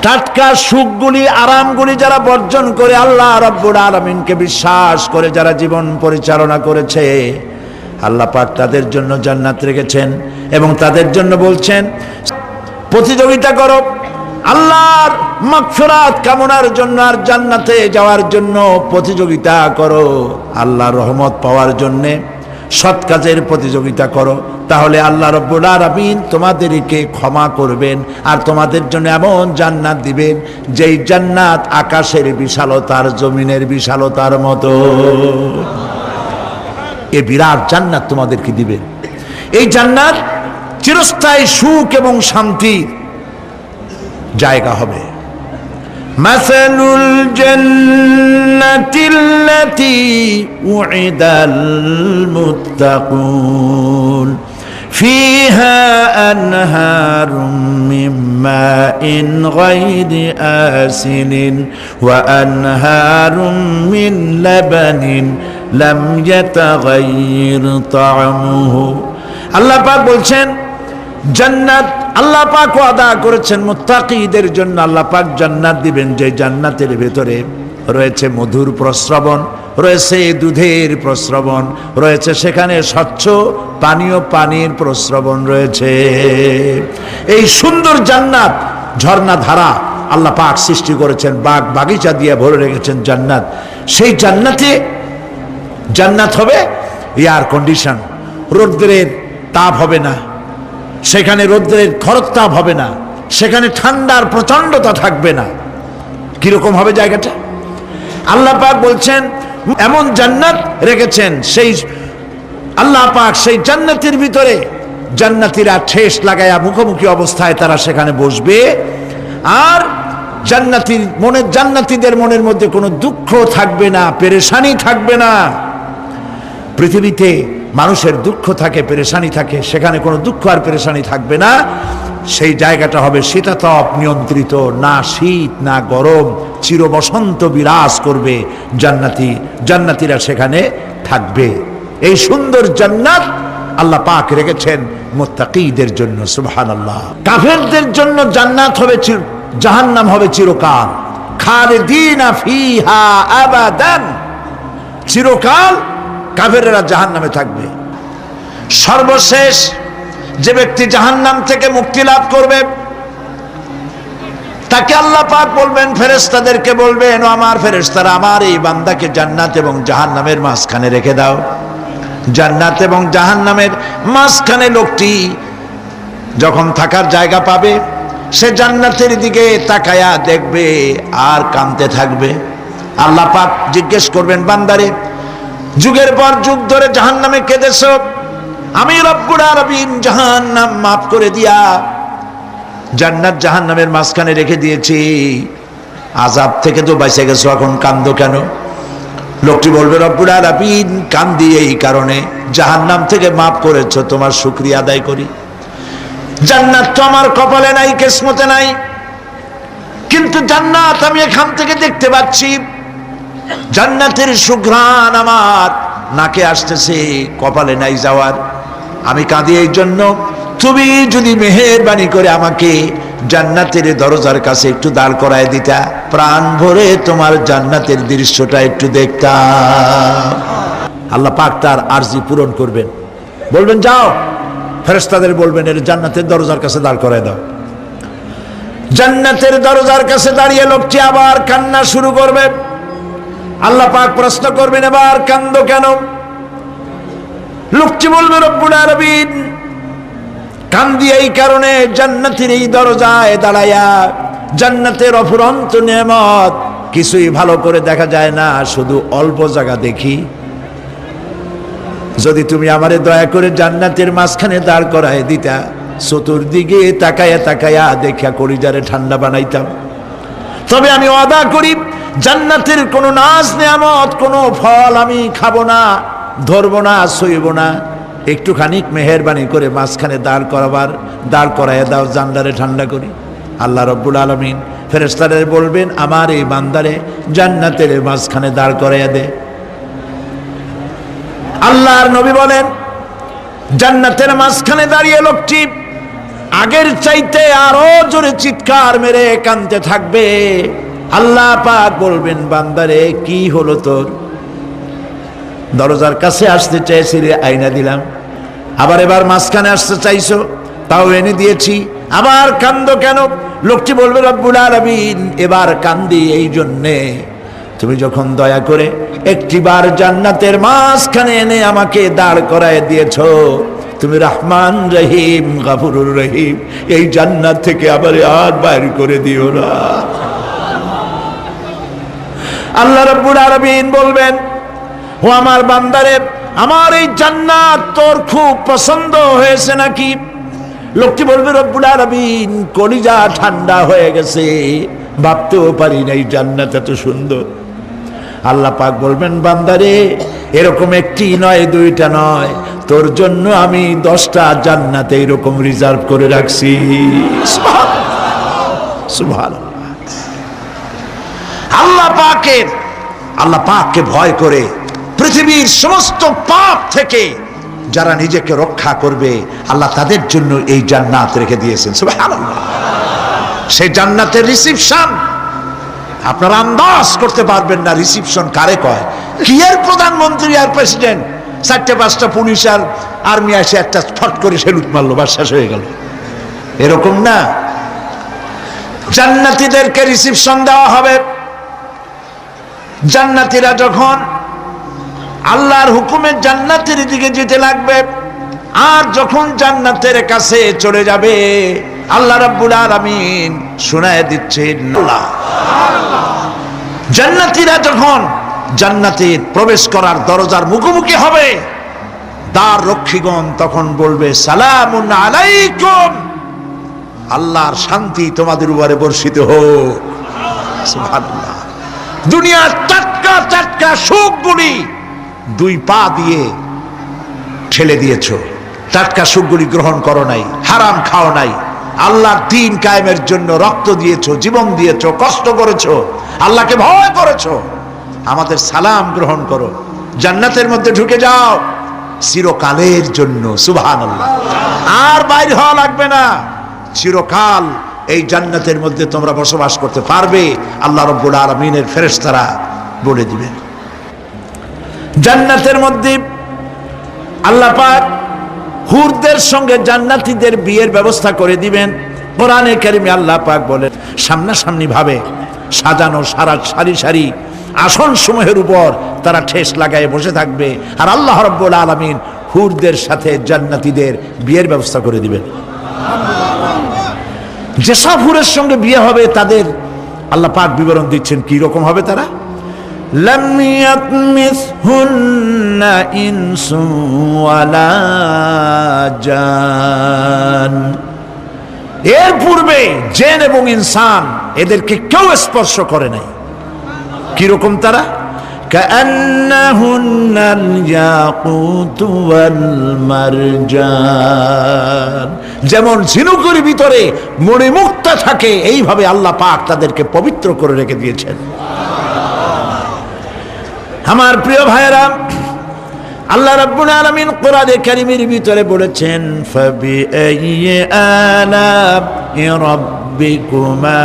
টাটকা সুখগুলি আরামগুলি যারা বর্জন করে আল্লাহ রাব্বুল আলামিনকে বিশ্বাস করে যারা জীবন পরিচালনা করেছে, আল্লাহ পাক তাদের জন্য জান্নাত রেখেছেন এবং তাদের জন্য বলছেন প্রতিযোগিতা করো আল্লাহর মাগফিরাত কামনার জন্য আর জান্নাতে যাওয়ার জন্য প্রতিযোগিতা করো, আল্লাহর রহমত পাওয়ার জন্য সৎ কাজের প্রতিযোগিতা করো, তাহলে আল্লাহ রাব্বুল আলামিন তোমাদেরকে ক্ষমা করবেন আর তোমাদের জন্য এমন জান্নাত দিবেন যেই জান্নাত আকাশের বিশালতার জমিনের বিশালতার মতো। এই বিরাট জান্নাত তোমাদেরকে দিবেন। এই জান্নাত চিরস্থায়ী সুখ এবং শান্তির জায়গা হবে। মাসালুল জান্নাতিল্লাতী উইদাল মুত্তাকুন ফিহা আনহারুম মিন মাইন গায়রি আসিনিন ওয়া আনহারুম মিন লাবানিন লাম ইয়াতাগায়্যার তা'আমুহু। আল্লাহ পাক বলছেন জান্নাত আল্লাহ পাক ওয়াদা করেছেন মুত্তাকিদের জন্য। আল্লাহ পাক জান্নাত দিবেন যে জান্নাতের ভেতরে রয়েছে মধুর প্রস্রবণ, রয়েছে দুধের প্রস্রবণ, রয়েছে সেখানে স্বচ্ছ পানীয় পানির প্রস্রবণ রয়েছে। এই সুন্দর জান্নাত ঝর্ণা ধারা আল্লাহ পাক সৃষ্টি করেছেন, বাগ বাগিচা দিয়ে ভরে রেখেছেন জান্নাত। সেই জান্নাতে জান্নাত হবে এয়ার কন্ডিশন, রৌদ্রের তাপ হবে না সেখানে, রৌদ্রের খরতাপ হবে না সেখানে, ঠান্ডার প্রচন্ডতা থাকবে না। কিরকম হবে জায়গাটা? আল্লাহ পাক বলছেন এমন জান্নাত রেখেছেন, সেই আল্লাহ পাক সেই জান্নাতের ভিতরে জান্নাতীরা ঠেস লাগায়া মুখোমুখি অবস্থায় তারা সেখানে বসবে আর জান্নাতীদের মনের মধ্যে কোনো দুঃখ থাকবে না, পেরেশানি থাকবে না। পৃথিবীতে মানুষের দুঃখ থাকে, পেরেশানি থাকে, সেখানে কোনো দুঃখ আর পেরেশানি থাকবে না। সেই জায়গাটা হবে শীতাতপ নিয়ন্ত্রিত, না শীত না গরম, চির বসন্ত বিরাজ করবে। জান্নাতীরা সেখানে থাকবে। এই সুন্দর জান্নাত আল্লাহ পাক রেখেছেন মুত্তাকিদের জন্য। সুবহানাল্লাহ। কাফেরদের জন্য জান্নাত হবে, জাহান্নাম হবে চিরকাল। খালিদিনা ফিহা আবাদান, চিরকাল কাফেরেরা জাহান্নামে থাকবে। সর্বশেষ যে ব্যক্তি জাহান্নাম থেকে মুক্তি লাভ করবে তাকে আল্লাহ পাক বলবেন, ফেরেশতাদেরকে বলবেন, ও আমার ফেরেশতারা আমার এই বান্দাকে জান্নাত এবং জাহান্নামের মাঝখানে রেখে দাও। জান্নাত এবং জাহান্নামের মাঝখানে লোকটি যখন থাকার জায়গা পাবে সে জান্নাতের দিকে তাকায়া দেখবে আর কাঁদতে থাকবে। আল্লাহ পাক জিজ্ঞেস করবেন, বান্দারে যুগের পর যুগ ধরে জাহান্নামে কেঁদেছ, আমি রব্বুল আলামিন জাহান্নাম মাফ করে দিয়া জান্নাত জাহান্নামের মাঝখানে রেখে দিয়েছি, আযাব থেকে তো বেঁচে গেছো, এখন কান্দো কেন? লোকটি বলবে, রব্বুল আলামিন কান্দি এই কারণে, জাহান্নাম থেকে মাফ করেছো, তোমার শুকরিয়া আদায় করি। জান্নাত তো আমার কপালে নাই, কিসমতে নাই, কিন্তু জান্নাত আমি এখান থেকে দেখতে পাচ্ছি। জান্নাতের সুঘ্রাণ আমার নাকে আসতেছে, কপালে নাই যাওয়ার। আমি কাঁদি এই জন্য, তুমি যদি মেহেরবানি করে আমাকে জান্নাতের দরজার কাছে একটু দাঁড় করায় দিতা, প্রাণ ভরে তোমার জান্নাতের দৃশ্যটা একটু দেখতাম। আল্লাহ পাক তার আরজি পূরণ করবেন, বলবেন যাও, ফেরেশতাদের বলবেন এর জান্নাতের দরজার কাছে দাঁড় করায় দাও। জান্নাতের দরজার কাছে দাঁড়িয়ে লোকটি আবার কান্না শুরু করবে। আল্লাহ পাক প্রশ্ন করবেন, এবার কান্দো কেন? লোকটি বলবে, রব্বুল আলামিন কান্দি এই কারণে, জান্নাতের এই দরজায় দাঁড়ায়া জান্নাতের অফুরন্ত নেয়ামত কিছুই ভালো করে দেখা যায় না, শুধু অল্প জায়গা দেখি। যদি তুমি আমারে দয়া করে জান্নাতের মাঝখানে দাঁড় করায় দিতা, চতুর্দিকে তাকায়া তাকায়া দেখা কলিজারে ঠান্ডা বানাইতাম। তবে আমি ওয়াদা করি জান্নাতের কোনো নাজ নেয়ামত, কোনো ফল আমি খাবো না, ধরবো না, সইব না। একটুখানি মেহেরবানি করে মাঝখানে দাঁড় করাইয়া দাও, জান্নারে ঠান্ডা করি। আল্লাহ রব্বুল আলামিন ফেরেশতাদের বলবেন, আমার এই বান্দারে জান্নাতের মাঝখানে দাঁড় করাইয়া দে। আল্লাহর নবী বলেন, জান্নাতের মাঝখানে দাঁড়িয়ে লোকটি আগের চাইতে আরো জোরে চিৎকার মেরে কাঁদতে থাকবে। আল্লাহ পাক বলবেন, বান্দারে কি হলো তোর? দরজার কাছে আসতে চাইছিলে, আইনা দিলাম। আবার এবার মাঝখানে আসতে চাইছো, তাও এনে দিয়েছি। আবার কান্দো কেন? লোকটি বলবে, রব্বুল আলামিন, এবার কান্দি এই জন্যে তুমি যখন দয়া করে একটিবার জান্নাতের মাঝখানে এনে আমাকে দাঁড় করায় দিয়েছো, তুমি রহমান রহিম গফুরুর রহিম, এই জান্নাত থেকে আবার আর বাইর করে দিও না। আল্লাহ রাব্বুল আলামিন বলবেন, ও আমার বান্দারে, আমার এই জান্নাত তোর খুব পছন্দ হয়েছে নাকি? লোকটি বলবে, রব্বুল আলামিন, কলিজা ঠান্ডা হয়ে গেছে, ভাবতেও পারি না এই জান্নাত এত সুন্দর। আল্লাহ পাক বলবেন, বান্দারে, এরকম একটি নয়, দুইটা নয়, তোর জন্য আমি 10টা জান্নাতে এরকম রিজার্ভ করে রাখছি। সুবহানাল্লাহ। আল্লাহ পাককে ভয় করে পৃথিবীর সমস্ত পাপ থেকে যারা নিজেকে রক্ষা করবে, আল্লাহ তাদের জন্য এই জান্নাত রেখে দিয়েছেন। সুবহানাল্লাহ। সেই জান্নাতের রিসিপশন আপনারা আন্দাজ করতে পারবেন না। রিসিপশন কারে কয়? কি এর প্রধানমন্ত্রী আর প্রেসিডেন্ট, 4-5টা পুলিশ আর আর্মি আসে, একটা ফট করে সেলুট মারলো, বাস শেষ হয়ে গেল, এরকম না। জান্নাতীদেরকে রিসিপশন দেওয়া হবে। জান্নাতীরা যখন আল্লাহর হুকুমে জান্নাতের দিকে যেতে লাগবে, আর যখন জান্নাতের কাছে চলে যাবে, আল্লাহ রাব্বুল আলামিন শোনায় দিচ্ছেন, জান্নাতীরা যখন জান্নাতে প্রবেশ করার দরজার মুখোমুখি হবে, দ্বার রক্ষীগণ তখন বলবে, সালামুন আলাইকুম, আল্লাহর শান্তি তোমাদের উপরে বর্ষিত হোক। সুবহানাল্লাহ। দুনিয়ার টাটকা টাটকা সুখগুলি 2 পা দিয়ে ঠেলে দিয়েছ, টাটকা সুখগুলি গ্রহণ করো নাই, হারাম খাও নাই, আল্লাহর দ্বীন কায়েমের জন্য রক্ত দিয়েছো, জীবন দিয়েছো, কষ্ট করেছো, আল্লাহকে ভয় করেছো। আমাদের সালাম গ্রহণ করো, জান্নাতের মধ্যে ঢুকে যাও চিরকালের জন্য। সুবহানাল্লাহ। আর বাইরে হওয়া লাগবে না, চিরকাল এই জান্নাতের মধ্যে তোমরা বসবাস করতে পারবে, আল্লাহ রাব্বুল আলামিনের ফেরেশতারা বলে দিবেন। জান্নাতের মধ্যে আল্লাহ পাক হুরদের সঙ্গে জান্নাতীদের বিয়ের ব্যবস্থা করে দিবেন। কোরআনে কারিমে আল্লাহ পাক বলেন, সামনাসামনি ভাবে সাজানো সারি সারি আসন সমূহের উপর তারা ঠেস লাগায় বসে থাকবে, আর আল্লাহ রাব্বুল আলামিন হুরদের সাথে জান্নাতীদের বিয়ের ব্যবস্থা করে দিবেন। যেসব হুরের সঙ্গে বিয়ে হবে তাদের আল্লাহ পাক বিবরণ দিচ্ছেন, কি রকম হবে তারা। লাম ইয়াতমিসহুন্না ইনসু ওয়ালা জান, এর পূর্বে জিন এবং ইনসান এদেরকে কেউ স্পর্শ করে নাই। কি রকম তারা? কাআন্নাহুন্নাল ইয়াকুতু ওয়াল মারজান, যেমন ঝিনুকের ভিতরে মণিমুক্তা থাকে, এইভাবে আল্লাহ পাক তাদেরকে পবিত্র করে রেখে দিয়েছেন। আমার প্রিয় ভাইরা, আল্লাহ রাব্বুল আলামিন কোরআনে কারীমের ভিতরে বলেছেন, ফাবিআইয়ি আলা'i রাব্বিকুমা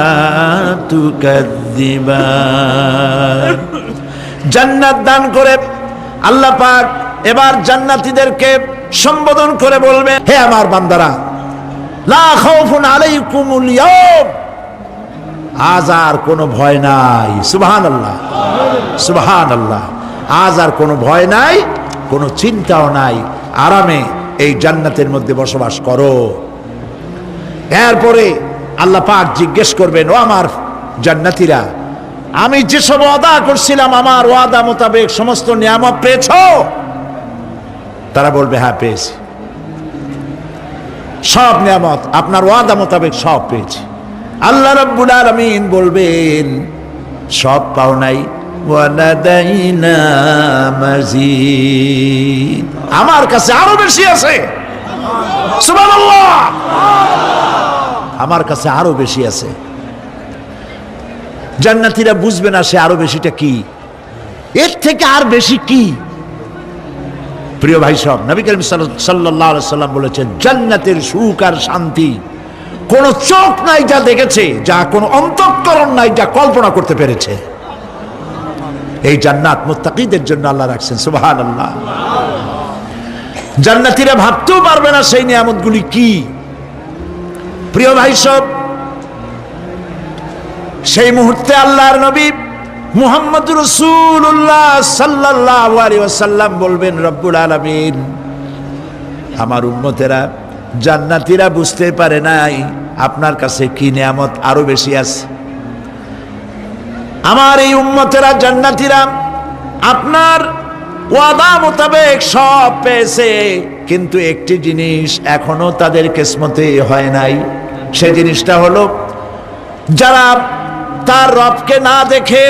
তুকাযযিবান। জান্নাত দান করে আল্লাহ পাক এবার জান্নাতীদেরকে সম্বোধন করে বলবেন, হে আমার বান্দারা, লা খাউফুন আলাইকুমুল ইয়াওম, আজ আর কোনো ভয় নাই। সুবহানাল্লাহ, সুবহানাল্লাহ। আজ আর কোনো ভয় নাই, কোনো চিন্তাও নাই, আরামে এই জান্নাতের মধ্যে বসবাস করো। এরপরে আল্লাহ পাক জিজ্ঞেস করবেন, ও আমার জান্নাতীরা, আমি যেসব ওয়াদা করছিলাম আমার ওয়াদা মোতাবেক সমস্ত নিয়ামত পেয়েছো? তারা বলবে, হ্যাঁ পেয়েছি, সব নিয়ামত আপনার ওয়াদা মোতাবেক সব পেয়েছি। আল্লাহ রাব্বুল আলামিন বলবেন, সব পাও নাই, ওয়ালাদাইনা মাজিদ, আমার কাছে আরো বেশি আছে। সুবহানাল্লাহ, আমার কাছে আরো বেশি আছে। জান্নাতীরা বুঝবে না সে আরো বেশিটা কি, এর থেকে আর বেশি কি। প্রিয় ভাই সব, নবী করিম সাল্লাল্লাহু আলাইহি সাল্লাম বলেছেন, জান্নাতের সুখ আর শান্তি কোন চোখ নাই যা দেখেছে, যা কোন অন্তঃকরণ নাই যা কল্পনা করতে পেরেছে। এই জান্নাত মুত্তাকিদের জন্য আল্লাহ রাখছেন। সুবহানাল্লাহ। জান্নাতীরা ভাবতেও পারবে না সেই নিয়ামতগুলি কি। প্রিয় ভাই সব, সেই মুহূর্তে আল্লাহর নবী মুহাম্মদুর রাসূলুল্লাহ সাল্লাল্লাহু আলাইহি ওয়াসাল্লাম বলবেন, রব্বুল আলামিন, আমার উম্মতেরা জান্নাতীরা বুঝতে পারে নাই আপনার কাছে কি নিয়ামত আরো বেশি আছে। আমার এই উম্মতেরা জান্নাতীরা আপনার ওয়াদা মোতাবেক সব পেয়েছে, কিন্তু একটি জিনিস এখনো তাদের কিসমতে হয় নাই। সেই জিনিসটা হলো, যারা তার রবকে না দেখে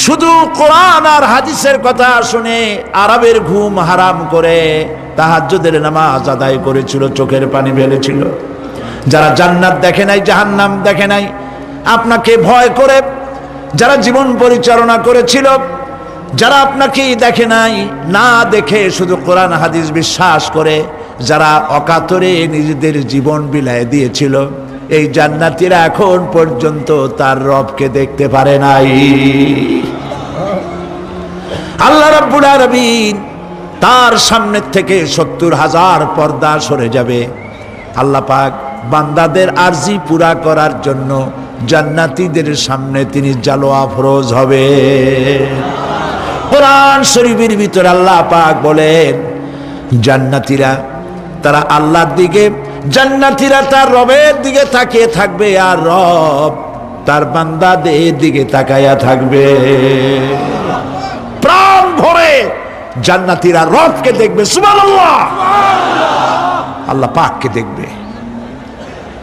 শুধু কোরআন আর হাদিসের কথা শুনে আরবের ঘুম হারাম করে তাহাজ্জুদের নামাজ আদায় করেছিল, চোখের পানি ফেলেছিল, যারা জান্নাত দেখে নাই, জাহান্নাম দেখে নাই, আপনাকে ভয় করে যারা জীবন পরিচালনা করেছিল, যারা আপনাকে দেখে নাই, না দেখে শুধু কোরআন হাদিস বিশ্বাস করে যারা অকাতরে নিজেদের জীবন বিলায় দিয়েছিল, এই জান্নাতীরা এখন পর্যন্ত তার রবকে দেখতে পারে নাই। আল্লাহ রাব্বুল আলামিন তার সামনে থেকে ৭০,০০০ পর্দা সরে যাবে। আল্লাহ পাক বান্দাদের আরজি পুরা করার জন্য জান্নাতীদের সামনে তিনি জালোয়া ফরজ হবে। কোরআন শরীফের ভিতরে আল্লাহ পাক বলেন, জান্নাতীরা তারা আল্লাহর দিকে, জান্নাতীরা তার রবের দিকে তাকিয়ে থাকবে, আর রব তার বান্দাদের দিকে তাকায়া থাকবে। প্রাণ ভরে জান্নাতীরা রবকে দেখবে, সুবহানাল্লাহ, আল্লাহ পাককে দেখবে।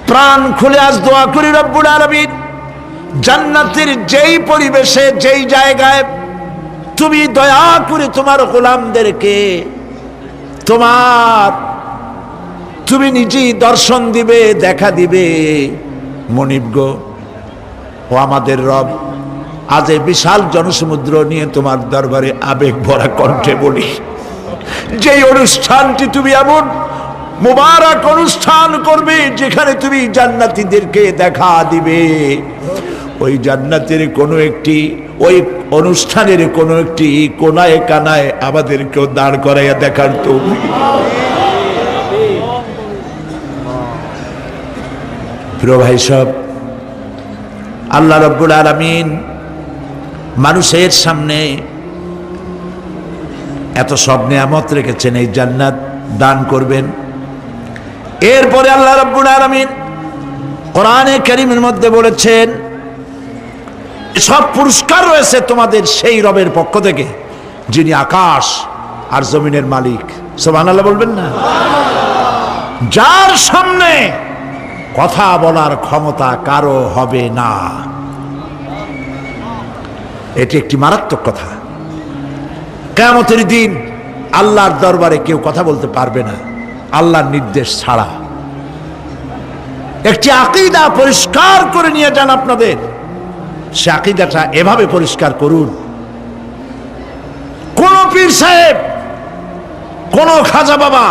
প্রাণ খুলে আজ দোয়া করি, রব্বুল আলামিন, জান্নাতের যেই পরিবেশে, যেই জায়গায় তুমি দয়া করে তোমার গোলামদেরকে তুমি নিজেই দর্শন দিবে, দেখা দিবে। মনিব গো, ও আমাদের রব, আজ এই বিশাল জনসমুদ্র নিয়ে তোমার দরবারে আবেগ ভরা কণ্ঠে বলি, যেই অনুষ্ঠানটি তুমি এমন মুবারক অনুষ্ঠান করবে যেখানে তুমি জান্নাতীদেরকে দেখা দিবে, ওই জান্নাতের কোনো একটি, ওই অনুষ্ঠানের কোনো একটি কোনায় কানায় আমাদেরকেও দাঁড় করাইয়া দেখার তৌফিক। প্রিয় ভাই সব, আল্লাহ রাব্বুল আলামিন মানুষের সামনে এত সব নিয়ামত রেখেছেন, এই জান্নাত দান করবেন। এরপরে আল্লাহ রাব্বুল আলামিন কোরআনে কারীমের মধ্যে বলেছেন, সব পুরস্কার রয়েছে তোমাদের সেই রবের পক্ষ থেকে যিনি আকাশ আর জমিনের মালিক। সুবহানাল্লাহ বলবেন না? যার সামনে কথা বলার ক্ষমতা কারো হবে না। এটি একটি মারাত্মক কথা। কিয়ামতের দিন আল্লাহর দরবারে কেউ কথা বলতে পারবে না আল্লাহর নির্দেশ ছাড়া। একটি আকীদা পরিষ্কার করে নিয়ে যান আপনাদের, সে আকীদাটা এভাবে পরিষ্কার করুন, কোন পীর সাহেব, কোন খাজা বাবা,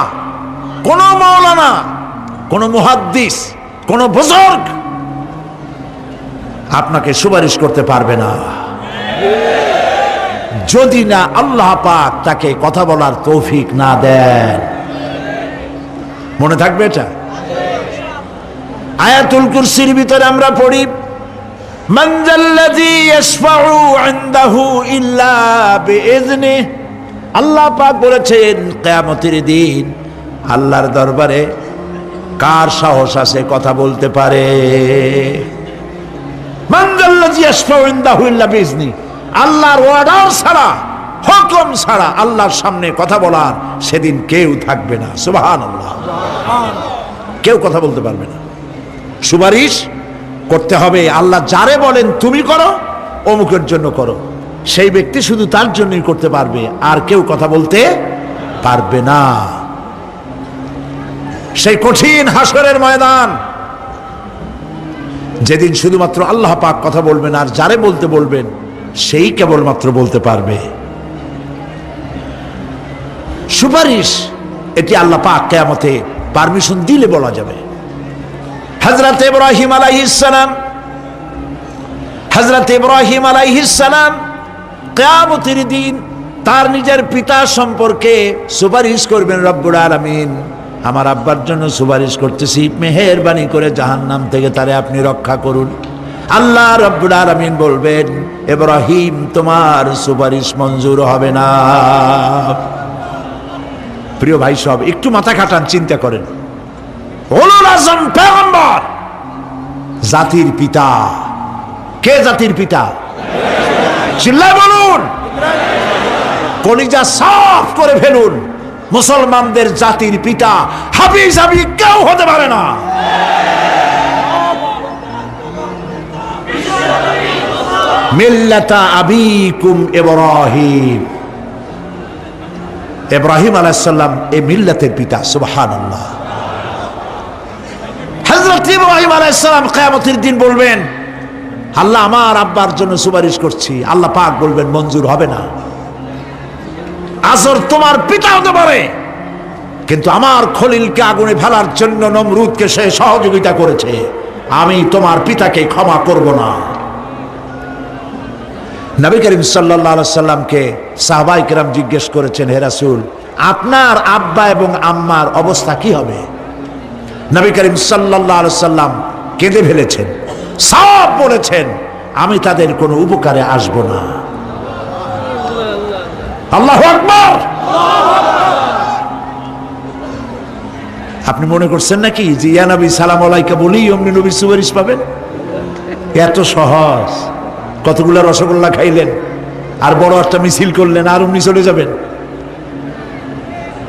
কোন মাওলানা, কোন মুহাদ্দিস, কোন বুজুর্গ আপনাকে সুপারিশ করতে পারবে না যদি না আল্লাহ পাক তাকে কথা বলার তৌফিক না দেন। মনে থাকবে এটা। আয়াতুল কুরসির ভিতরে আমরা পড়ি, মান যাল্লাযী ইয়াশফাউ ইনদাহু ইল্লা বিইযনিহি। আল্লাহ পাক বলেছেন কিয়ামতের দিন আল্লাহর দরবারে কার সাহস আছে কথা বলতে পারে। মান যাল্লাযী ইয়াশফাউ ইনদাহু ইল্লা বিইযনিহি, আল্লাহর অর্ডার ছাড়া, হুকুম ছাড়া আল্লাহর সামনে কথা বলার সেদিন কেউ থাকবে না। সুবহানাল্লাহ, কেউ কথা বলতে পারবে না। সুপারিশ করতে হবে আল্লাহ যারে বলেন তুমি করো, অমুকের জন্য করো, সেই ব্যক্তি শুধু তার জন্যই করতে পারবে, আর কেউ কথা বলতে পারবে না। সেই কঠিন হাসরের ময়দান, যেদিন শুধুমাত্র আল্লাহ পাক কথা বলবেন, আর যারে বলতে বলবেন সেই কেবলমাত্র বলতে পারবে। সুপারিশ এটি আল্লাহ পাক কিয়ামতে পারমিশন দিলে বলা যাবে। হযরত ইব্রাহিম আলাইহিস সালাম, হযরত ইব্রাহিম আলাইহিস সালাম কিয়ামতের দিন তার নিজের পিতা সম্পর্কে সুপারিশ করবেন। রব্বুল আলামিন, আমার আব্বার জন্য সুপারিশ করতেছি, মেহেরবানি করে জাহান্নাম থেকে তারে আপনি রক্ষা করুন। আল্লাহ রব্বুল আলামিন বলবেন, ইব্রাহিম তোমার সুপারিশ মঞ্জুর হবে না। প্রিয় ভাই সব, একটু মাথা খাটান, চিন্তা করেন। উলুল আযম পয়গম্বর, জাতির পিতা। কে জাতির পিতা? চিল্লায় বলুন, কলিজা সাফ করে ফেলুন। মুসলমানদের জাতির পিতা হাফিজ আবি কেউ হতে পারে না। মিল্লাতা আবিকুম ইব্রাহিম, ইব্রাহিম আলাইহিস সালাম এই মিল্লাতের পিতা। সুবহানাল্লাহ। হযরত ইব্রাহিম আলাইহিস সালাম কিয়ামতের দিন বলবেন, আল্লাহ আমার আব্বার জন্য সুপারিশ করছি। আল্লাহ পাক বলবেন, মঞ্জুর হবে না। আজর তোমার পিতা হতে পারে, কিন্তু আমার খলিলকে আগুনে ফেলার জন্য নমরুদকে সে সহযোগিতা করেছে, আমি তোমার পিতাকে ক্ষমা করব না। নবী করিম সাল্লাল্লাহু আলাইহি সাল্লামকে সাহাবায়ে কেরাম জিজ্ঞেস করেছেন, হে রাসূল, আপনার আব্বা এবং আম্মার অবস্থা কি হবে? নবী করিম সাল্লাল্লাহু আলাইহি সাল্লাম কেঁদে ফেলেছেন, সব বলেছেন, আমি তাদের কোনো উপকারে আসব না। আল্লাহু আকবার। আপনি মনে করছেন নাকি যে ইয়া নবী সালাম আলাইকা বলেই অমনি নবীর সুপারিশ পাবেন? এত সহজ। কতগুলো রসগোল্লা খাইলেন আর বড় একটা মিছিল করলেন আর অমনি চলে যাবেন?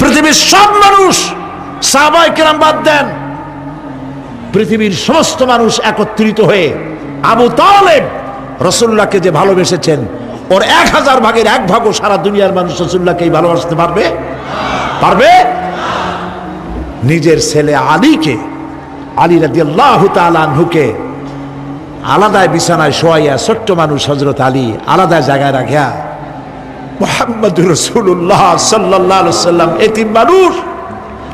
পৃথিবীর সব মানুষ, সাহাবায়ে কেরাম বাদ দেন, পৃথিবীর সমস্ত মানুষ একত্রিত হয়ে আবু তালেব রাসূলুল্লাহকে যে ভালোবেসেছেন, ওর 1000 ভাগের 1 ভাগও সারা দুনিয়ার মানুষ রাসূলুল্লাহকেই ভালোবাসতে পারবে? পারবে? নিজের ছেলে আলীকে, আলী রাদিয়াল্লাহু তাআলা আনহুকে আলাদায় বিছানায় শোয়াইয়া, ছোট্ট মানুষ হযরত আলী আলাদা জায়গায় রাখিয়া, মুহাম্মদুর রাসূলুল্লাহ সাল্লাল্লাহু আলাইহি ওয়াসাল্লাম এতিম মানুষ,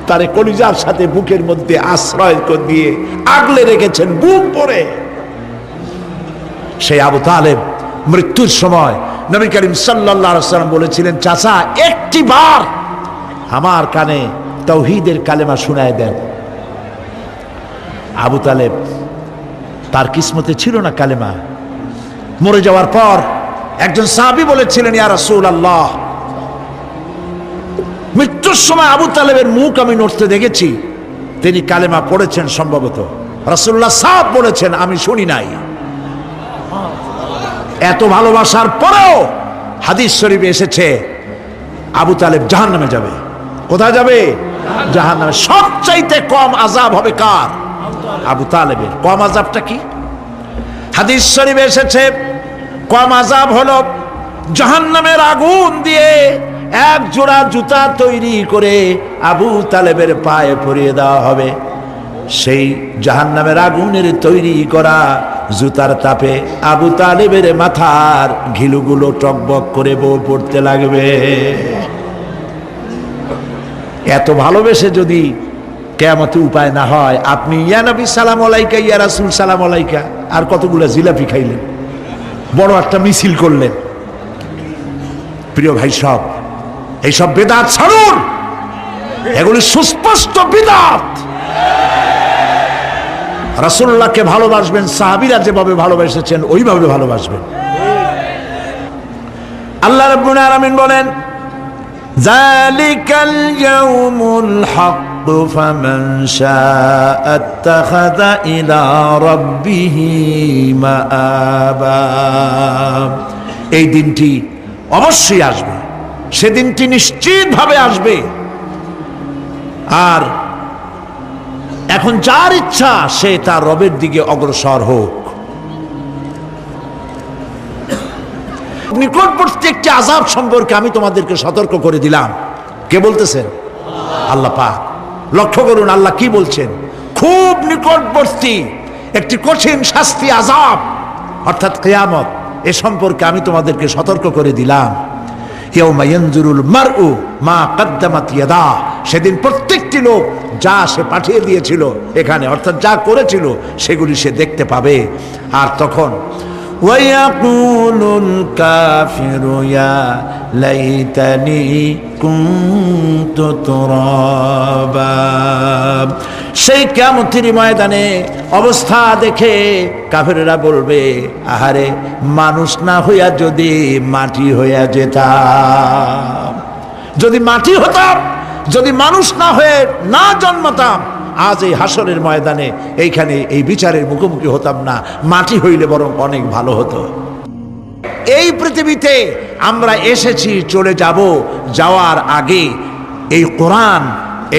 তারে কলিজার সাথে বুকের মধ্যে আশ্রয় দিয়ে আগলে রেখেছেন বুক পরে। সেই আবু তালেব মৃত্যুর সময় নবী করিম সাল্লাল্লাহু আলাইহি ওয়াসাল্লাম বলেছিলেন, চাচা একটি বার আমার কানে তাওহীদের কালেমা শোনায় দেন। আবু তালেব, তার কিসমতে ছিল না কালেমা। মরে যাওয়ার পর একজন সাহাবী বলেছিলেন, ইয়া রাসূলুল্লাহ, মৃত্যুর সময় আবু তালেবের মুখ আমি নড়তে দেখেছি, তিনি কালেমা পড়েছেন সম্ভবত। রাসূলুল্লাহ সাফ বলেছেন, আমি শুনি নাই। এত ভালোবাসার পরেও হাদিস শরীফে এসেছে আবু তালেব জাহান্নামে যাবে। কোথায় যাবে? জাহান্নামে। সবচাইতে কম আযাব হবে কার? আবু তালেবের। কম আযাবটা কি? হাদিস শরীফে এসেছে কম আযাব হলো জাহান্নামের আগুন দিয়ে এক জোড়া জুতা তৈরি করে আবু তালেবের পায়ে পরিয়ে দেওয়া হবে। সেই জাহান্নামের আগুনের তৈরি করা জুতার তাপে আবু তালেবের মাথার ঘিলুগুলো টকবক করে বউ পড়তে লাগবে। এত ভালোবেসে যদি কিয়ামতে উপায় না হয়, আপনি ইয়া নবী সালাম আলাইকা, ইয়া রাসূল সালাম আলাইকা আর কতগুলো জিলাপি খাইলেন, বড় একটা মিছিল করলেন। প্রিয় ভাই সব, এইসব বিদআত ছাড়ুন, এগুলি সুস্পষ্ট বিদআত। রাসূলুল্লাহকে ভালোবাসবেন, সাহাবীরা যেভাবে ভালোবেসেছেন ওইভাবে ভালোবাসবেন। আল্লাহ রাব্বুল আলামিন বলেন, যালিকাল ইয়াউমুল হক ফামান শাআ আত্তাখাযা ইলা রাব্বিহি মাআবা। এই দিনটি অবশ্যই আসবে, সেদিনটি নিশ্চিতভাবে আসবে। আর এখন যার ইচ্ছা সে তার রবের দিকে অগ্রসর হোক। নিকটবর্তী একটি আযাব সম্পর্কে আমি তোমাদেরকে সতর্ক করে দিলাম। কে বলতেছেন? আল্লাহ পাক। লক্ষ্য করুন আল্লাহ কি বলছেন। খুব নিকটবর্তী একটি কঠিন শাস্তি, আযাব, অর্থাৎ কিয়ামত, এ সম্পর্কে আমি তোমাদেরকে সতর্ক করে দিলাম। ইয়াউমা ইয়ানজুরুল মারউ মা কদ্দামাত ইয়াদা। সেদিন প্রত্যেকটি লোক যা সে পাঠিয়ে দিয়েছিল এখানে, অর্থাৎ যা করেছিল সেগুলি সে দেখতে পাবে। আর তখন ওয়ায়াকুলুল কাফিরু ইয়া লাইতানি কুনতু তুরাবা, সেই কিয়ামতের ময়দানে অবস্থা দেখে কাফেররা বলবে, আহারে মানুষ না হইয়া যদি মাটি হইয়া যেতাম, যদি মাটি হতাম, যদি মানুষ না হয়ে না জন্মাতাম, আজ এই হাসরের ময়দানে এইখানে এই বিচারের মুখোমুখি হতাম না, মাটি হইলে বরং অনেক ভালো হতো। এই পৃথিবীতে আমরা এসেছি, চলে যাব, যাওয়ার আগে এই কোরআন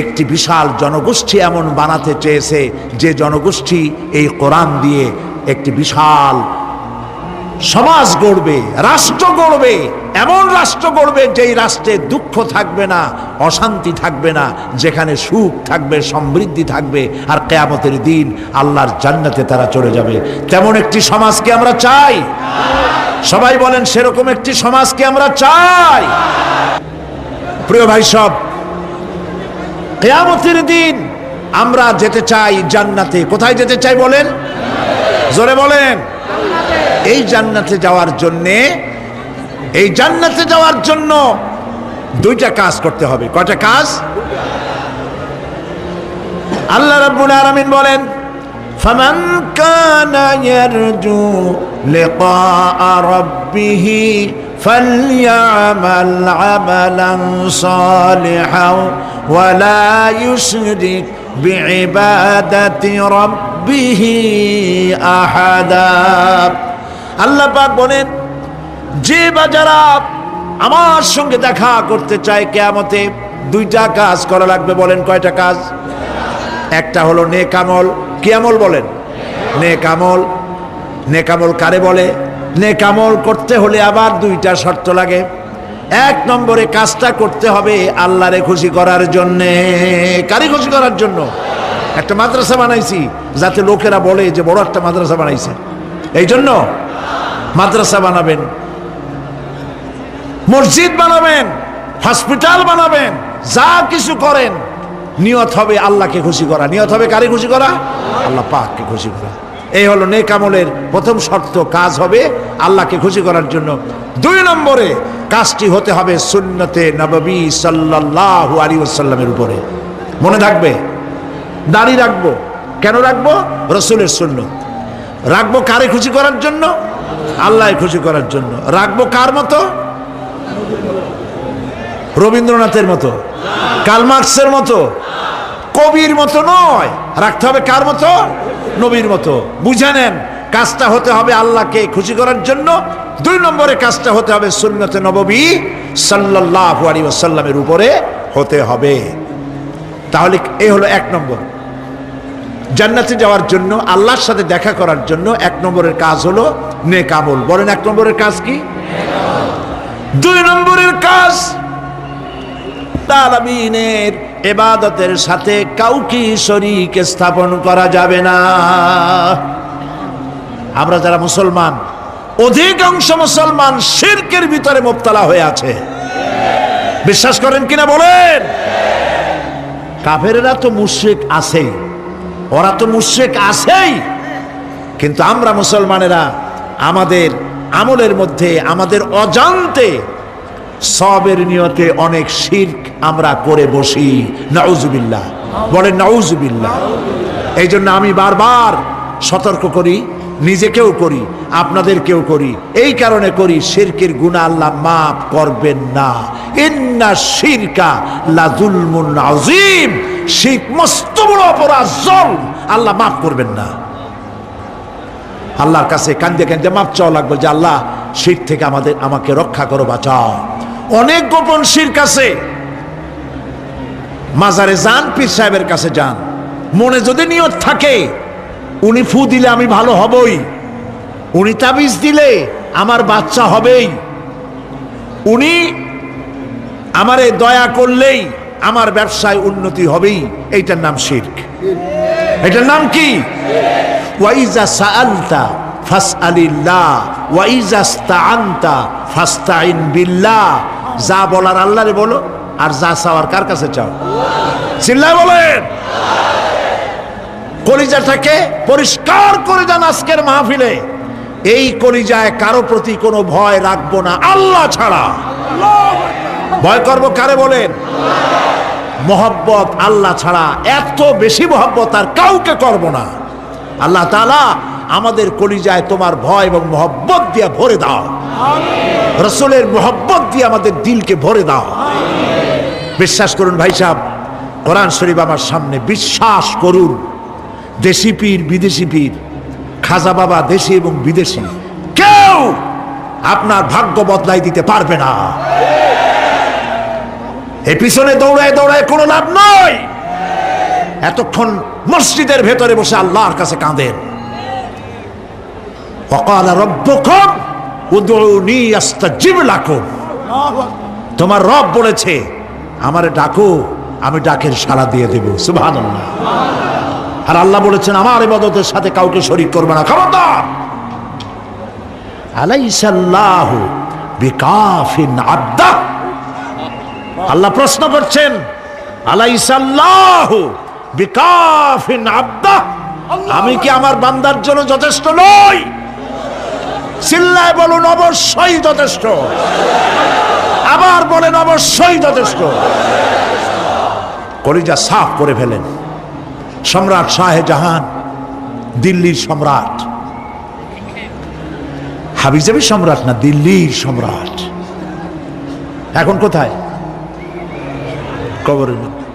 একটি বিশাল জনগোষ্ঠী এমন বানাতে চেয়েছে যে জনগোষ্ঠী এই কোরআন দিয়ে একটি বিশাল সমাজ গড়বে, রাষ্ট্র গড়বে, এমন রাষ্ট্র গড়বে যেই রাষ্ট্রে দুঃখ থাকবে না, অশান্তি থাকবে না, যেখানে সুখ থাকবে, সমৃদ্ধি থাকবে, আর কিয়ামতের দিন আল্লাহর জান্নাতে তারা চলে যাবে। তেমন একটি সমাজকে আমরা চাই। সবাই বলেন সেরকম একটি সমাজকে আমরা চাই। প্রিয় ভাই সব, কিয়ামতের দিন আমরা যেতে চাই জান্নাতে। কোথায় যেতে চাই বলেন? জোরে বলেন। এই জান্নাতে যাওয়ার জন্যে, এই জান্নাতে যাওয়ার জন্য দুইটা কাজ করতে হবে। কয়টা কাজ? আল্লাহ রাব্বুল আলামিন বলেন, ফামান কানা ইয়ারজু লিকা রাব্বিহি ফালইয়ামাল আমালান সালিহান ওয়া লা ইউশরিক বিইবাদাতি রাব্বিহি আহাদা। আল্লাহ পাক বলেন, যে বা যারা আমার সঙ্গে দেখা করতে চায় কিয়ামতে, দুইটা কাজ করা লাগবে। বলেন কয়টা কাজ? একটা হলো নেক আমল। কি আমল বলেন? নেক আমল। নেক আমল কারে বলে? নেক আমল করতে হলে আবার দুইটা শর্ত লাগে। এক নম্বরে কাজটা করতে হবে আল্লাহরে খুশি করার জন্যে। কারে খুশি করার জন্য? একটা মাদ্রাসা বানাইছি যাতে লোকেরা বলে যে বড় একটা মাদ্রাসা বানাইছে, এই জন্য মাদ্রাসা বানাবেন, মসজিদ বানাবেন, হসপিটাল বানাবেন, যা কিছু করেন নিয়ত হবে আল্লাহকে খুশি করা। নিয়ত হবে কারে খুশি করা? আল্লাহ পাককে খুশি করা। এই হলো নেক আমলের প্রথম শর্ত। কাজ হবে আল্লাহকে খুশি করার জন্য। দুই নম্বরে কাজটি হতে হবে সুন্নতে নববী সাল্লাল্লাহু আলাইহি ওয়াসাল্লামের উপরে। মনে থাকবে, দাড়ি রাখবো। কেন রাখবো? রাসূলের সুন্নত। রাখবো কারে খুশি করার জন্য? আল্লাহকে খুশি করার জন্য। রাখবো কার মতো? রবীন্দ্রনাথের মতো, কার্ল মার্কসের মতো, কবির মতো নয়। রাখতে হবে কার মতো? নবীর মতো। বুঝে নেন, কাজটা হতে হবে আল্লাহকে খুশি করার জন্য। দুই নম্বরে কাজটা হতে হবে সুন্নতে নববী সাল্লাল্লাহু আলাইহি ওয়াসাল্লামের উপরে হতে হবে। তাহলে এই হলো এক নম্বর। জান্নাতে যাওয়ার জন্য, আল্লাহর সাথে দেখা করার জন্য এক নম্বরের কাজ হলো নেক আমল। বলেন এক নম্বরের কাজ কি? দুই নম্বরের কাজ, তাআলামিনের ইবাদতের সাথে কাউকে শরীক স্থাপন করা যাবে না। আমরা যারা মুসলমান, অধিকাংশ মুসলমান শিরকের ভিতরে মুবতালা হয়ে আছে। বিশ্বাস করেন কিনা বলেন? কাফেরেরা তো মুশরিক আছেই, ওরা তো মুশরিক আছেই, কিন্তু আমরা মুসলমানেরা আমাদের আমলের মধ্যে, আমাদের অজান্তে সবের নিয়তে অনেক শিরক আমরা করে বসি। নাউজুবিল্লাহ। বলেন নাউজুবিল্লাহ। এই জন্য আমি বারবার সতর্ক করি, নিজেকেও করি, আপনাদেরকেও করি। এই কারণে করি, শিরকের গুনাহ আল্লাহ মাফ করবেন না। ইন্না শিরকা লাযুলমুন আযীম। শিরক মস্ত বড় অপরাধ, জুলম, আল্লাহ মাফ করবেন না। আল্লাহর কাছে কান্দে কান্দে মাফ চাওয়া লাগবে যে আল্লাহ শিরক থেকে আমাকে রক্ষা করো, বাঁচাও। অনেক গোপন শিরক আছে। মাজারে যান, পীর সাহেবের কাছে যান, মনে যদি নিয়ত থাকে উনি ফু দিলে আমি ভালো হবই, উনি তাবিজ দিলে আমার বাচ্চা হবেই, উনি আমারে দয়া করলেই আমার ব্যবসায় উন্নতি হবেই, এইটার নাম শিরক। এটার নাম কি? ওয়াইজা সাআলতা ফাসআলিল্লাহ ওয়াইজা ইসতাআনতা ফাসতাইন বিল্লাহ। যা বলার আল্লাহরে বলো, আর যা চাওয়ার কার কাছে চাও? চিল্লায় বলেন। কলিজাটাকে পরিষ্কার করে যান আজকের মাহফিলে। এই কলিজায় কারো প্রতি কোনো ভয় রাখবো না আল্লাহ ছাড়া। ভয় করবো কারে বলেন? মহব্বত আল্লাহ ছাড়া, এত বেশি মহব্বত আর কাউকে করব না। আল্লাহ তাআলা আমাদের কলিজায় তোমার ভয় এবং মহব্বত দিয়ে ভরে দাও। রাসূলের মহব্বত দিয়ে আমাদের দিলকে ভরে দাও। বিশ্বাস করুন ভাই সাহেব, কোরআন শরীফ আমার সামনে, বিশ্বাস করুন, দেশি পীর বিদেশি পীর, খাজা বাবা দেশি এবং বিদেশি, কেউ আপনার ভাগ্য বদলাই দিতে পারবে না। এই পিছনে দৌড়ায় দৌড়ায় কোনো লাভ নয়। এতক্ষণ মসজিদের ভেতরে বসে আল্লাহর কাছে কাঁদেন। ওয়াকালা রাব্বুকুম উদউনি আস্তাজিব লাকুম। তোমার রব বলেছে আমারে ডাকো, আমি ডাকের সাড়া দিয়ে দেব। সুবহানাল্লাহ। আর আল্লাহ বলেছেন আমার ইবাদতের সাথে কাউকে শরীক করবে না। খবরদার। আলাইসাল্লাহু বিকাফিন আবদা। আল্লাহ প্রশ্ন করছেন, আলাইসাল্লাহু বিকাফিন আবদা, আমি কি আমার বান্দার জন্য যথেষ্ট নই? চিল্লায় বলুন অবশ্যই যথেষ্ট। আবার বলেন অবশ্যই যথেষ্ট। কলিজা সাফ করে ফেলেন। সম্রাট শাহজাহান, দিল্লির সম্রাট, হাবিজাবি সম্রাট না, দিল্লির সম্রাট, এখন কোথায়? কবরের মধ্যে।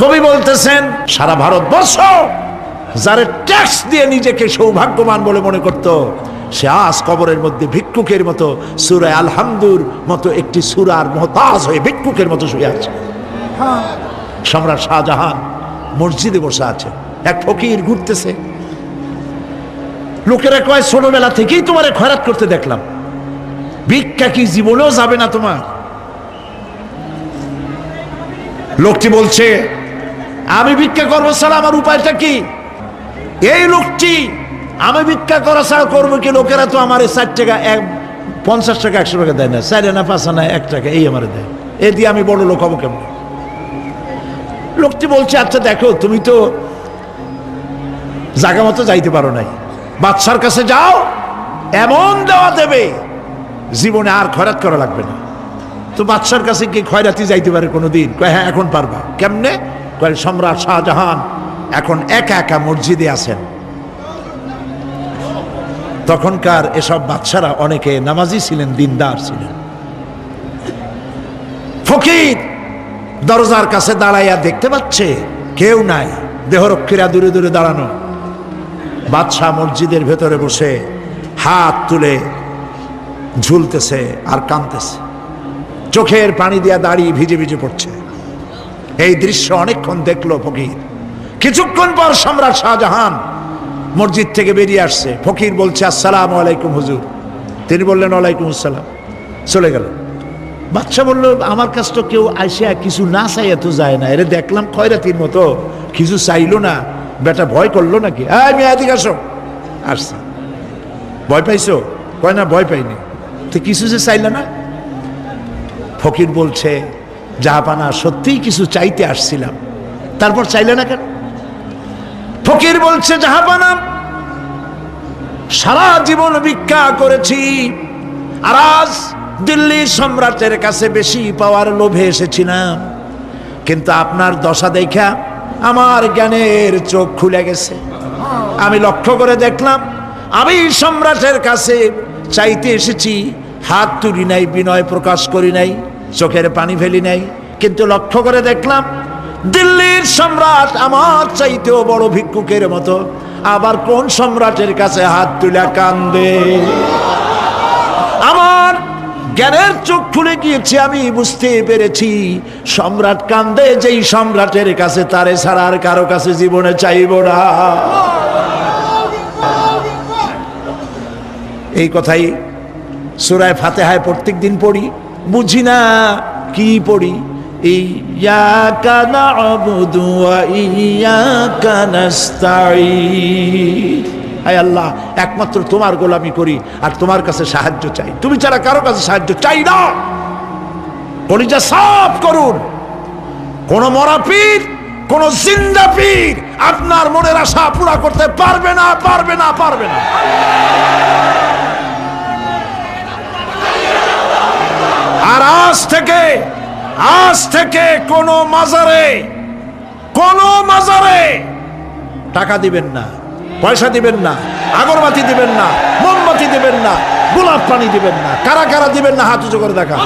কবি বলতেছেন সারা ভারতবর্ষ যারা ট্যাক্স দিয়ে নিজেকে সৌভাগ্যবান বলে মনে করত, সে আজ কবরের মধ্যে ভিক্ষুকের মতো সূরা আল-হামদুর মতো একটি সূরার মুহতাজ হয়ে ভিক্ষুকের মতো শুয়ে আছে। সম্রাট শাহজাহান মসজিদে বসে আছে, এক ফকির ঘুরতেছে। লোকেরা কয় ছোটবেলা থেকেই তোমার খয়রাত করতে দেখলাম, ভিক্ষা কি জীবনেও যাবে না তোমার? লোকটি বলছে আমি ভিক্ষা করবো ছাড়া আমার উপায়টা কি? এই লোকটি আমি ভিক্ষা করা ছাড়া করবো কি? লোকেরা তো আমার 60 টাকা 50 টাকা 100 টাকা দেয় না, 4 আনা 5 আনা 1 টাকা এই আমার দেয়, এ দিয়ে আমি বড় লোক হবো কেমন? লোকটি বলছে আচ্ছা দেখো, তুমি তো জায়গা মতো যাইতে পারো নাই, বাদশার কাছে যাও, এমন দেওয়া দেবে জীবনে আর খয়রাত করা লাগবে না। তো বাদশার কাছে কি খয়রাতি যাইতে পারে কোনোদিন? কয় হ্যাঁ এখন পারবা। কেমনে? কয় সম্রাট শাহজাহান এখন একা একা মসজিদে আছেন। তখনকার এসব বাদশারা অনেকে নামাজি ছিলেন, দিনদার ছিলেন। ফকির দরজার কাছে দাঁড়াইয়া দেখতে পাচ্ছে কেউ নাই, দেহরক্ষীরা দূরে দূরে দাঁড়ানো। বাদশাহ মসজিদের ভেতরে বসে হাত তুলে ঝুলতেছে আর কাঁদতেছে, চোখের পানি দিয়া দাঁড়িয়ে ভিজে ভিজে পড়ছে। এই দৃশ্য অনেকক্ষণ দেখলো ফকির। কিছুক্ষণ পর সম্রাট শাহজাহান মসজিদ থেকে বেরিয়ে আসছে। ফকির বলছে আসসালামু আলাইকুম হুজুর। তিনি বললেন ওয়ালাইকুম আসসালাম, চলে গেল। বাদশা বলল আমার কাছে তো কেউ আইসা কিছু না চাইয়া তো যায় না, এরে দেখলাম খয়রাতির মতো কিছু চাইলো না, বেটা ভয় করলো নাকি? আমি এদিকে আসো। আসছে। ভয় পাইছো? কয় না ভয় পাইনি। তো কিছু যে চাইলে না? ফকির বলছে জাহাপানা সত্যিই কিছু চাইতে আসছিলাম, তারপর চাইলে না কেন? ফকির বলছে জাহাপানা সারা জীবন ভিক্ষা করেছি, আর আজ দিল্লি সম্রাটের কাছে বেশি পাওয়ার লোভে এসেছিলাম, কিন্তু আপনার দশা দেখা আমার জ্ঞানের চোখ খুলে গেছে। আমি লক্ষ্য করে দেখলাম আমি সম্রাটের কাছে চাইতে এসেছি, হাত তুলি নাই, বিনয় প্রকাশ করি নাই, চোখের পানি ফেলি নাই, কিন্তু লক্ষ্য করে দেখলাম দিল্লির সম্রাট আমার চাইতেও বড় ভিক্ষুকের মতো। আবার কোন সম্রাটের কাছে হাত তুলে কান্দে? আমার জ্ঞানের চোখ খুলে গিয়েছে, আমি বুঝতে পেরেছি সম্রাট কান্দে যেই সম্রাটের কাছে, তারে ছাড়া আর কারো কাছে জীবনে চাইব না। এই কথাই সূরা ফাতিহায় প্রত্যেক দিন পড়ি, বুঝি না কি পড়ি। ইয়াকা না'বুদু ওয়া ইয়াকা নাস্তাঈন। আয় আল্লাহ, একমাত্র তোমার গোলামি করি আর তোমার কাছে সাহায্য চাই, তুমি ছাড়া কারো কাছে সাহায্য চাই না। কলিজা সাফ করুন, কোন মরা পীর, কোন জিন্দা পীর আপনার মনের আশা পুরা করতে পারবে না, পারবে না, পারবে না। আর আজ থেকে কোন মাজারে টাকা দিবেন না, পয়সা দিবেন না, আগরবাতি দিবেন না, মোমবাতি দিবেন না, গোলাপ পানি দিবেন না। কারা কারা দিবেন না হাত উঁচু করে দেখা।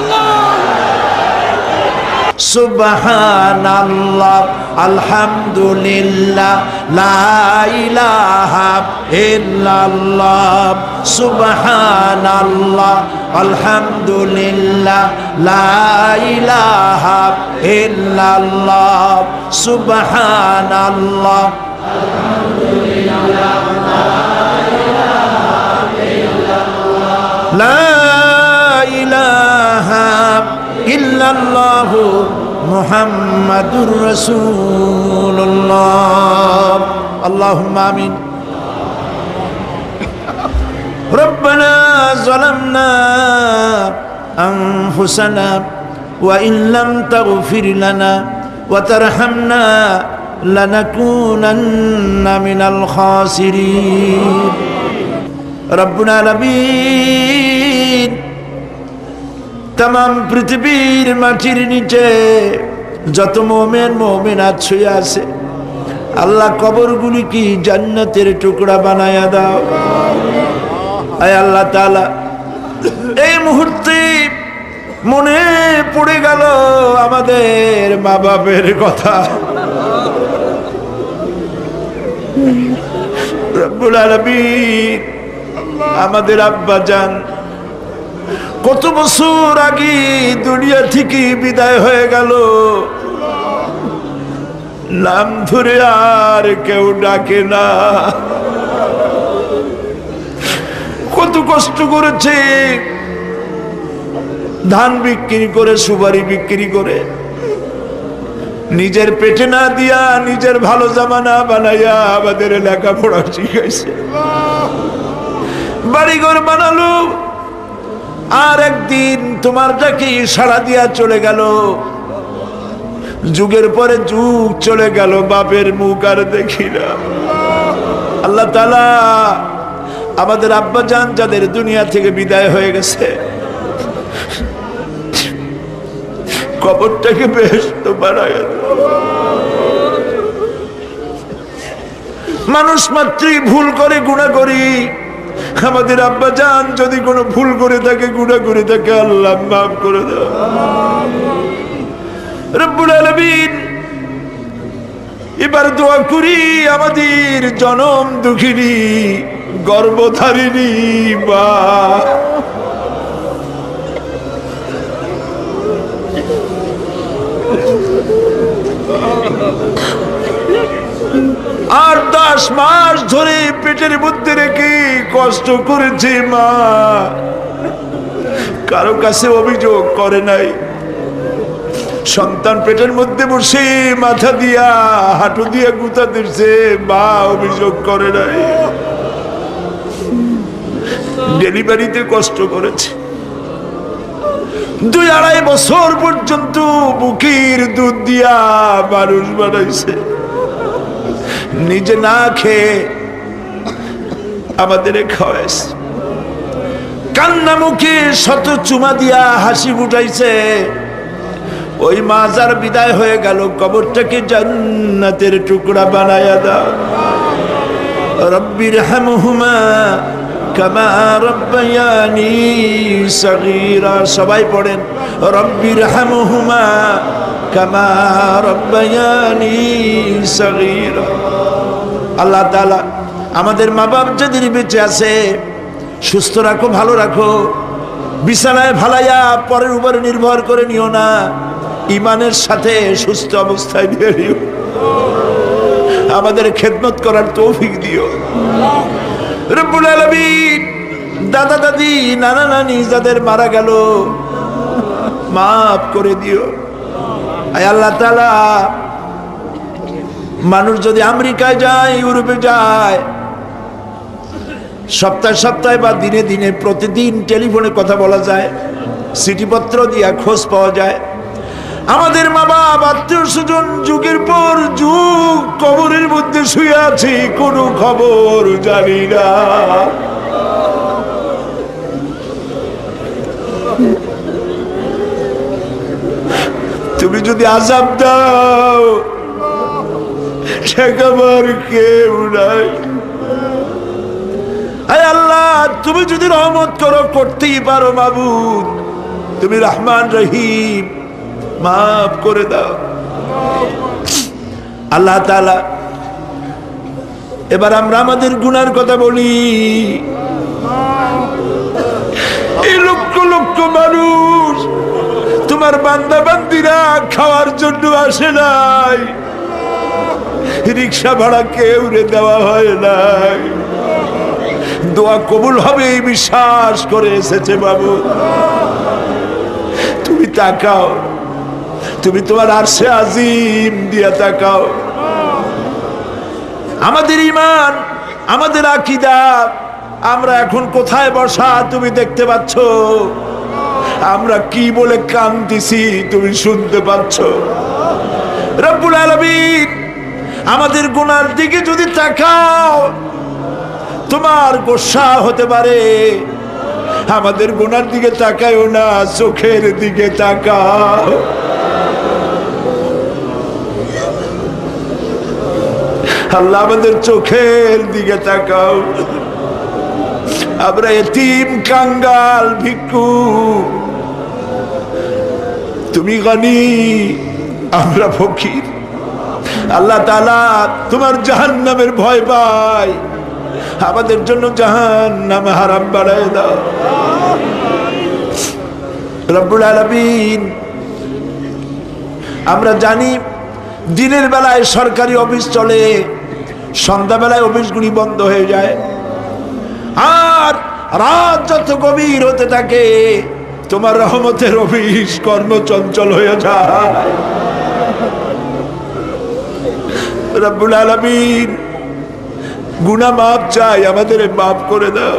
সুবহানাল্লাহ, আলহামদুলিল্লাহ, লা ইলাহা ইল্লাল্লাহ। সুবহানাল্লাহ, আলহামদুলিল্লাহ, লা ইলাহা ইল্লাল্লাহ। সুবহানাল্লাহ, লা ইলাহা ইল্লাল্লাহ, মুহাম্মাদুর রাসূলুল্লাহ। আল্লাহুম্মা আমিন। রব্বানা যালামনা আনফুসানা ওয়া ইন লাম তাগফির লানা ওয়া তারহামনা লানাকুনান্না মিনাল খাসিরিন। রব্বুল আলামিন, তাম পৃথিবীর মাটির নিচে যত মুমিন মুমিনাত শুয়ে আছে, আল্লাহ কবরগুলি কি জান্নাতের টুকরা বানায়া দাও। আয় আল্লাহ তাআলা, এই মুহূর্তে মনে পড়ে গেল আমাদের মা বাপের কথা। রব্বুল আলামিন, আমাদের আব্বা জান কত বছর আগে দুনিয়া থেকে বিদায় হয়ে গেল, নাম ধরে আর কেউ ডাকে না। কত কষ্ট করেছে, ধান বিক্রি করে, সুপারি বিক্রি করে, নিজের পেটে না দিয়া নিজের ভালো জামা না বানাইয়া আমাদের লেখাপড়া শিখাইছে, বাড়িঘর বানালো। আর একদিন তোমার ডাকে সাড়া দিয়া চলে গেল। যুগের পরে যুগ চলে গেল, বাপের মুখ আর দেখি না। আল্লাহ তাআলা, আমাদের আব্বা জান যাদের দুনিয়া থেকে বিদায় হয়ে গেছে, কবরটাকে বেহেশত বানায় দাও। মানুষ মাত্রই ভুল করে, গুনাহ করি। আমাদের আব্বা জান যদি কোনো ভুল করে থাকে, গুনাহ করে থাকে, আল্লাহ মাফ করে দাও। রব্বুল আলামিন, এবার দোয়া করি আমাদের জনম দুঃখিনী গর্ভধারিণী মা, আর 10 মাস ধরে পেটের মধ্যে রেখে কষ্ট করেছে মা, কারো কাছে অভিযোগ করে নাই। সন্তান পেটের মধ্যে বসে মাথা দিয়া হাঁটু দিয়া গুতা দিচ্ছে, মা অভিযোগ করে নাই। ডেলিভারিতে কষ্ট করেছে, 2-2.5 বছর পর্যন্ত বুকের দুধ দিয়া মানুষ বানাইছে, নিজে না খেয়ে আমাদের খাওয়াইছে। কান্না মুখে শত চুমা দিয়া হাসি ফুটাইছে। ওই মা যার বিদায় হয়ে গেল, কবরটাকে জান্নাতের টুকরা বানায়া দাও। রব্বির হামহুমা কামা রব্বায়ানি সগীরা। সবাই পড়েন, রব্বির হামহুমা কামা রব্বায়ানি সগীরা। আল্লাহ তাআলা, আমাদের মা বাপ যাদের বেঁচে আছে, সুস্থ রাখো, ভালো রাখো। বিছানায় ভালাইয়া পরের উপরে নির্ভর করে নিও না, ইমানের সাথে সুস্থ অবস্থায় নিয়ে নিও। আমাদের খেদমত করার তৌফিক দিও রব্বুল আলামিন। দাদা দাদি, নানা নানি যাদের মারা গেল, মাফ করে দিও। আয় আল্লাহ তাআলা, মানুষ যদি আমেরিকায় যায়, ইউরোপে যায়, সপ্তাহে সপ্তাহে বা দিনে দিনে প্রতিদিন টেলিফোনে কথা বলা যায়, চিঠিপত্র দিয়া খোঁজ পাওয়া যায়। আমাদের মা বাপ আত্মীয় স্বজন যুগের পর যুগ কবরের মধ্যে শুয়ে আছি, কোনো খবর জানি না। তুমি যদি আযাব দাও ঠেকাবার কেউ নাই। আয় আল্লাহ, তুমি যদি রহমত করো, করতেই পারো মাবুদ, তুমি রহমান রহিম, মাফ করে দাও। আল্লাহ তাআলা, এবার আমরা আমাদের গুনার কথা বলি। এই লক্ষ লক্ষ মানুষ তোমার বান্দা বান্দিরা খাওয়ার জন্য আসে নাই, রিক্সা ভাড়া কেউ দেওয়া হয় নাই, দোয়া কবুল হবে এই বিশ্বাস করে এসেছে। বাবু তুমি তাকাও, তুমি তোমার আরশে আজিম দিয়া তাকাও। আমাদের ঈমান, আমাদের আকীদা, আমরা এখন কোথায় বসা তুমি দেখতে পাচ্ছ, আমরা কি বলে কাঁদতেছি তুমি শুনতে পাচ্ছ। রব্বুল আলামিন আমাদের গুনার দিকে যদি তাকাও তোমার গোসা হতে পারে। আমাদের গুনার দিকে তাকাও না, চোখের দিকে তাকাও। আল্লাহ আমাদের চোখের দিকে তাকাও। আমরা এতিম, কাঙ্গাল, ভিক্ষু, তুমি গনি, আমরা ফকির। আল্লাহ তাআলা তোমার জাহান্নামের ভয় পাই, আমাদের জন্য জাহান্নাম হারাম বানায় দাও। রব্বুল আলামিন, আমরা জানি দিনের বেলায় সরকারি অফিস চলে, সন্ধ্যাবেলায় অফিসগুলি বন্ধ হয়ে যায়, আর রাত যত গভীর হতে থাকে তোমার রহমতের অফিস কর্মচঞ্চল হয়ে যায়। রব্বুল আলামিন, গুনাহ মাফ চাই, আমাদের মাফ করে দাও।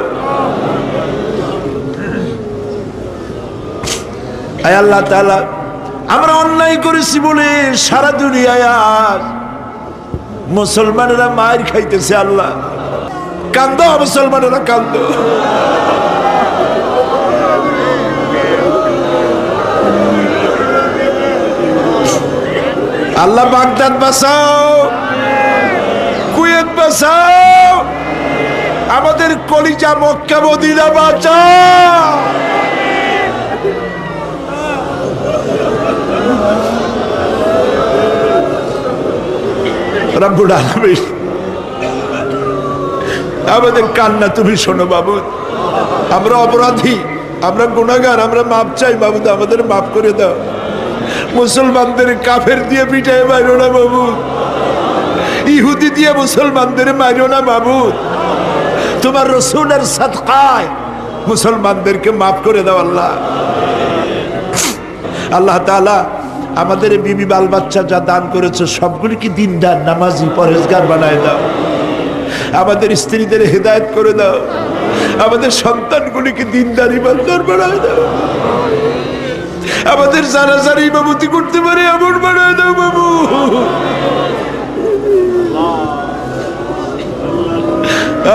আয় আল্লাহ তাআলা, আমরা অন্যায় করেছি বলে সারা দুনিয়ায় আজ মুসলমানেরা মার খাইতেছে। আল্লাহ কান্দো, মুসলমানেরা কান্দো। আল্লাহ বাগদাদ বাঁচাও, কুয়েত বাঁচাও, আমাদের কলিজা মক্কা মদিনা বাঁচাও। রব্বুল আলামিন, আমাদের কান্না তুমি শোনো বাবু। আমরা অপরাধী, আমরা গুনাহগার, আমরা মাপ চাই বাবু, আমাদের মাফ করে দাও। মুসলমানদের কাফের দিয়ে পিটায় মারো না বাবু, ইহুদি দিয়ে মুসলমানদের মারো না বাবু। তোমার রাসূলের সাদকায় মুসলমানদেরকে মাফ করে দাও আল্লাহ। আল্লাহ তাআলা আমাদের বিবি বাল বাচ্চা যা দান করেছে সবগুলিকে দিনদার, নামাজি, পরহেজগার বানায় দাও। আমাদের স্ত্রীদের হেদায়েত করে দাও, আমাদের সন্তানগুলিকে দিনদার, ইমানদার বানায় দাও। আমাদের জানাজার ইমামতি করতে পারে এমন বানায় দাও বাবু।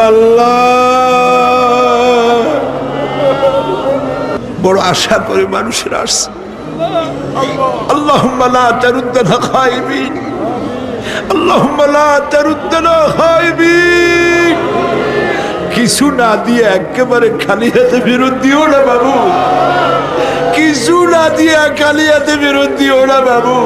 আল্লাহ, বড় আশা করে মানুষের আসছে। আল্লাহুম্মা লা তারুদ্দানা খায়বিন, আল্লাহুম্মা লা তারুদ্দানা খায়বিন। কিছু না দিয়ে একেবারে খালি হাতে ফেরত দিও না বাবু, কিছু না দিয়ে খালি হাতে ফেরত দিও না বাবু।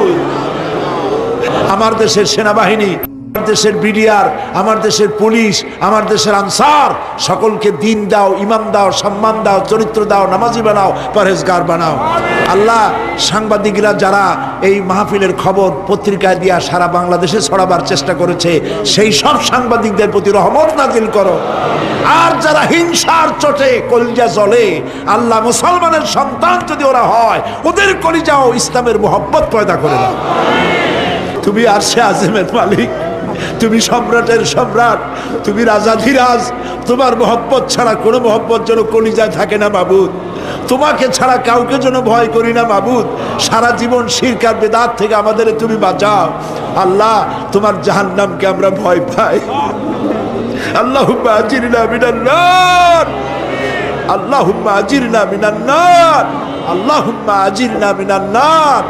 আমার দেশের সেনাবাহিনী, আমার দেশের বিডিআর, আমার দেশের পুলিশ, আমার দেশের আনসার, সকলকে দিন দাও, ইমান দাও, সম্মান দাও, চরিত্র দাও, নামাজি বানাও, পরহেজগার বানাও। আল্লাহ, সাংবাদিকরা যারা এই মাহফিলের খবর পত্রিকায় দিয়া সারা বাংলাদেশে ছড়াবার চেষ্টা করেছে, সেই সব সাংবাদিকদের প্রতি রহমত নাজিল করো। আর যারা হিংসার চোটে কলিজা জ্বলে, আল্লাহ, মুসলমানের সন্তান যদি ওরা হয়, ওদের কলিজাও ইসলামের মোহব্বত পয়দা করে দাও। তুমি আরশে আজিমের মালিক, তুমি সম্রাটের সম্রাট, তুমি রাজাধিরাজ। তোমার মোহব্বত ছাড়া কোনো মোহব্বত যেন কলিজায় থাকে না মাবুদ। তোমাকে ছাড়া কাউকে যেন ভয় করি না মাবুদ। সারা জীবন শিরক আর বিদআত থেকে আমাদের তুমি বাঁচাও আল্লাহ। তোমার জাহান্নামকে আমরা ভয় পাই। আল্লাহুম্মা আজিরনা মিনান নার, আল্লাহুম্মা আজিরনা মিনান নার, আল্লাহুম্মা আজিরনা মিনান নার।